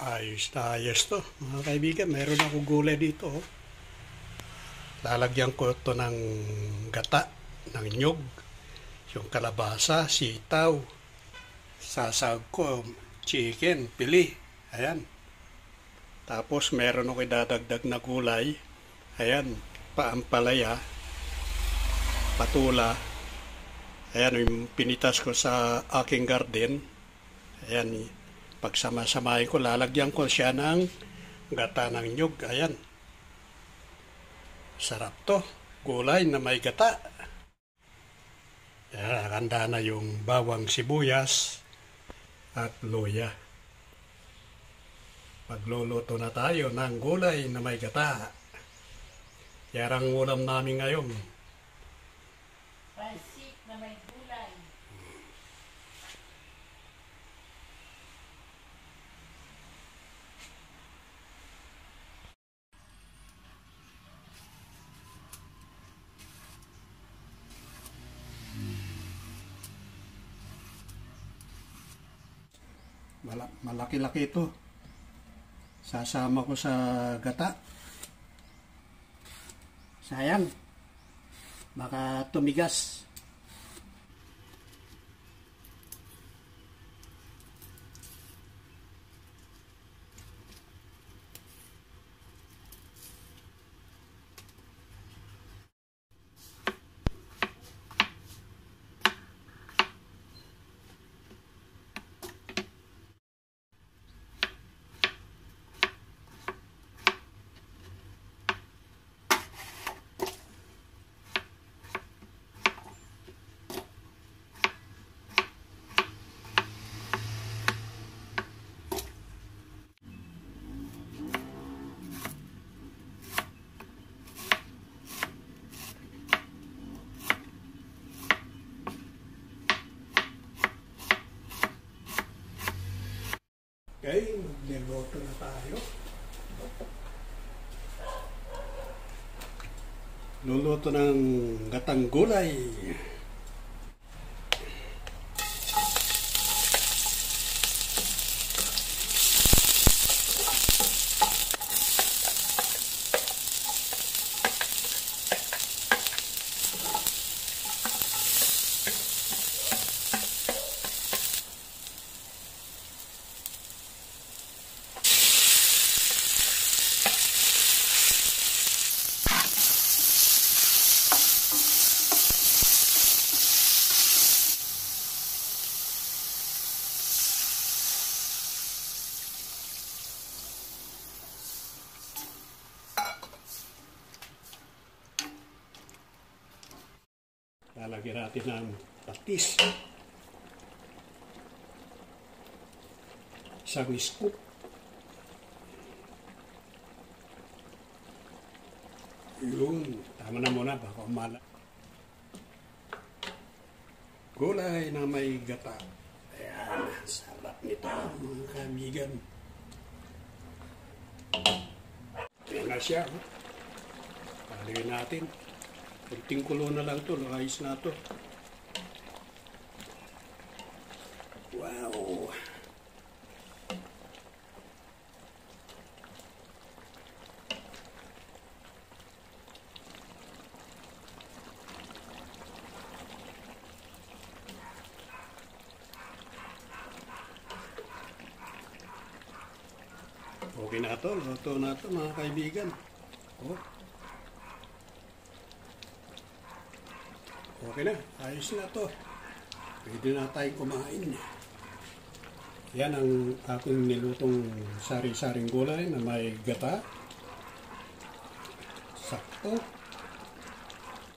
Ayos na ayos to. Mga kaibigan, meron akong gulay dito. Oh. Lalagyan ko ito ng gata, ng nyug, yung kalabasa, sitaw. Sasag ko, chicken, pili. Ayan. Tapos meron ako idadagdag na gulay. Ayan, paampalaya, patula. Ayan, yung pinitas ko sa aking garden. Ayan, pagsama-samahin ko, lalagyan ko siya ng gata ng nyug. Ayan. Sarap to. Gulay na may gata. Ayan, handa na yung bawang sibuyas at luya. Magluluto na tayo ng gulay na may gata. Yan ang ulam namin ngayon. Pansit na may gulay. Malaki-laki ito. Sasama ko sa gata. Sayang. Baka tumigas. Okay, magluluto na tayo. Luluto ng gatang gulay. Lalagyan natin ng patis. Isang scoop. Yun. Tama na muna. Baka umala. Gulay na may gata. Ayan. Sarap nito mga kaibigan. Ayan na siya. Palagyan natin. Kunting kulo na lang ito, ayos na ito. Wow! Okay na ito, luto na ito mga kaibigan. Oh. Okay na, ayos na to. Pwede na tayong kumain. Yan ang aking nilutong sari-saring gulay na may gata. Sakto.